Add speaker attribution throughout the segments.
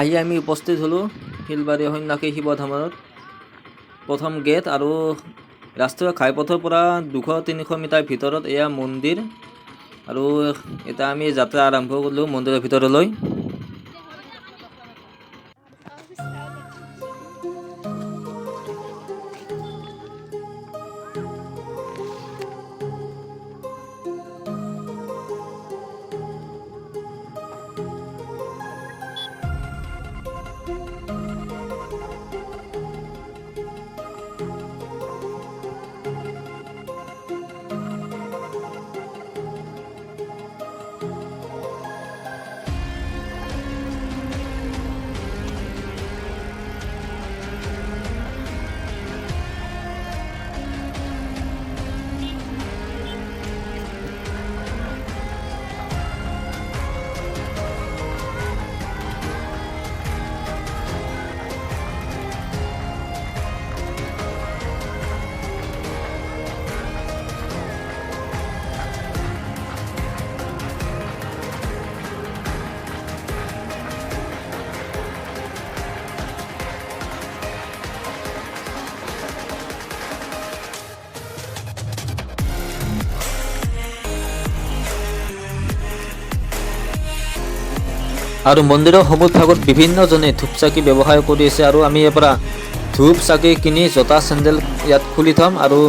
Speaker 1: আহি আমি উপস্থিত হ'লোঁ শিলবাৰী সন্যাসী শিৱধামত। প্ৰথম গেট আৰু ৰাষ্ট্ৰীয় ঘাইপথৰ পৰা 200-300 মিটাৰ ভিতৰত এয়া মন্দিৰ। আৰু এতিয়া আমি যাত্ৰা আৰম্ভ কৰিলোঁ মন্দিৰৰ ভিতৰলৈ। আৰু মন্দিৰৰ সন্মুখভাগত বিভিন্নজনে ধূপ চাকি ব্যৱসায় কৰি আছে। আৰু আমি ইয়াৰ পৰা ধূপ চাকি কিনি জোতা চেণ্ডেল ইয়াত খুলি থ'ম আৰু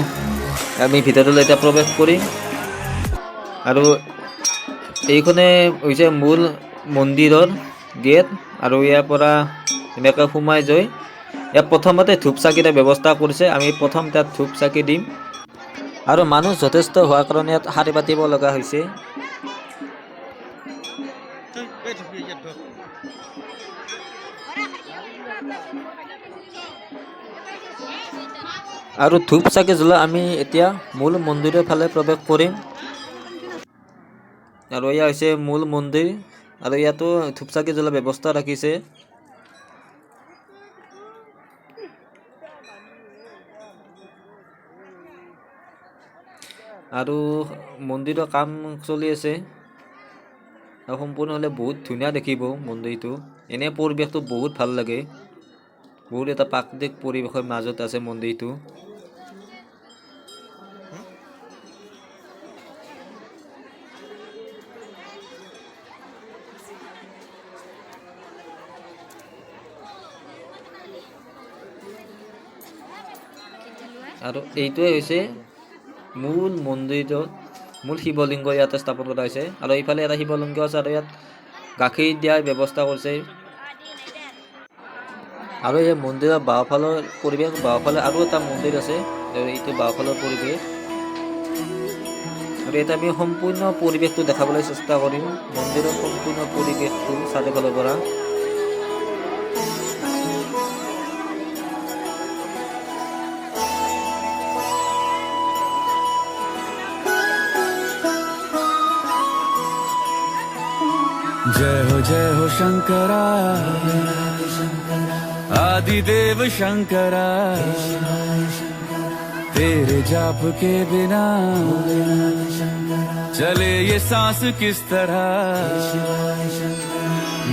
Speaker 1: আমি ভিতৰলৈ এতিয়া প্ৰৱেশ কৰিম। আৰু এইখনে হৈছে মূল মন্দিৰৰ গেট। আৰু ইয়াৰ পৰা এনেকৈ সোমাই যাই ইয়াত প্ৰথমতে ধূপ চাকিৰ ব্যৱস্থা কৰিছে। আমি প্ৰথম তাত ধূপ চাকি দিম। আৰু মানুহ যথেষ্ট হোৱাৰ কাৰণে ইয়াত শাৰী পাতিব লগা হৈছে। আৰু ধূপ চাকি জ্বলাই আমি এতিয়া মূল মন্দিৰৰ ফালে প্ৰৱেশ কৰিম। আৰু এয়া হৈছে মূল মন্দিৰ। আৰু ইয়াতো ধূপ চাকি জ্বলাৰ ব্যৱস্থা ৰাখিছে। আৰু মন্দিৰৰ কাম চলি আছে। সম্পূৰ্ণ হ'লে বহুত ধুনীয়া দেখিব মন্দিৰটো। এনে পৰিৱেশটো বহুত ভাল লাগে। বহুত এটা প্ৰাকৃতিক পৰিৱেশৰ মাজত আছে মন্দিৰটো। আৰু এইটোৱে হৈছে মূল মন্দিৰৰ মূল শিৱলিংগ ইয়াতে স্থাপন কৰা হৈছে। আৰু এইফালে এটা শিৱলিংগ আছে আৰু ইয়াত গাখীৰ দিয়াৰ ব্যৱস্থা কৰিছে। আৰু এই মন্দিৰৰ বাওঁফালৰ পৰিৱেশ, বাওঁফালে আৰু এটা মন্দিৰ আছে। এইটো বাওঁফালৰ পৰিৱেশ। আৰু এতিয়া আমি সম্পূৰ্ণ পৰিৱেশটো দেখাবলৈ চেষ্টা কৰিম। মন্দিৰৰ সম্পূৰ্ণ পৰিৱেশটো চাৰিওফালৰ পৰা।
Speaker 2: जय हो शंकरा आदिदेव शंकरा, तेरे जाप के बिना चले ये सांस किस तरह।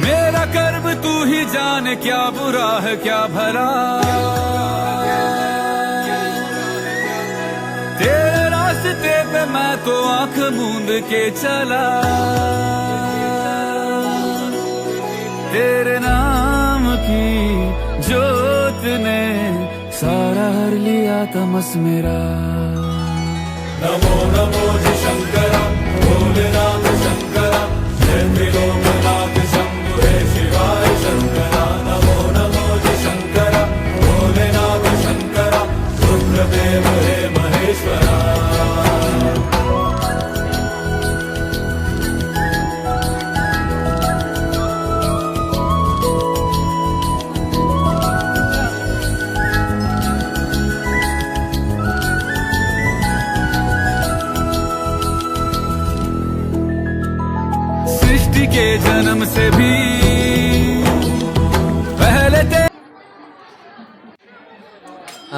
Speaker 2: मेरा कर्म तू ही जाने, क्या बुरा है क्या भला। तेरे रास्ते पे मैं तो आंख मूंद के चला। तेरे नाम की जोत ने सारा हर लिया तमस मेरा। नमो नमो जी शंकरा भोलेनाथ शंकरा, जय त्रिलोकनाथ शंभु हे शिवाय शंकरा। नमो नमो जी शंकरा भोलेनाथ शंकरा, रुद्रदेव हे महेश्वरा। के जन्म से भी पहले ते।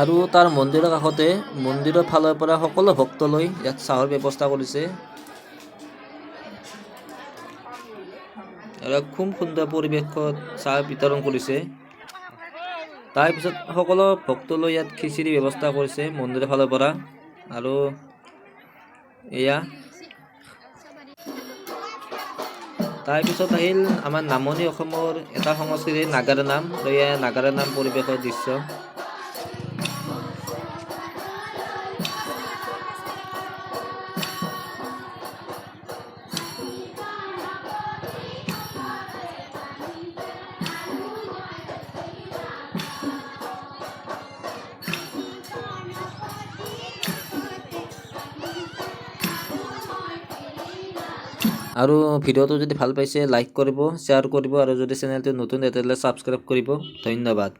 Speaker 1: আৰু তাৰ মন্দিৰৰ কাষতে মন্দিৰৰ ফালৰ পৰা সকলো ভক্তলৈ ইয়াত চাহৰ ব্যৱস্থা কৰিছে। আৰু খুব সুন্দৰ পৰিৱেশত চাহ বিতৰণ কৰিছে তাৰপিছত সকলো ভক্তলৈ ইয়াত খিচিৰি ব্যৱস্থা কৰিছে মন্দিৰৰ ফালৰ পৰা আৰু এয়া তাৰপিছত আহিল আমাৰ নামনি অসমৰ এটা সংস্কৃতি নাগাৰা নাম আৰু এয়া নাগাৰা নাম পৰিৱেশৰ দৃশ্য আৰু ভিডিঅ'টো যদি ভাল পাইছে লাইক কৰিব শ্বেয়াৰ কৰিব আৰু যদি চেনেলটো নতুন তেতিয়াহ'লে ছাবস্ক্ৰাইব কৰিব ধন্যবাদ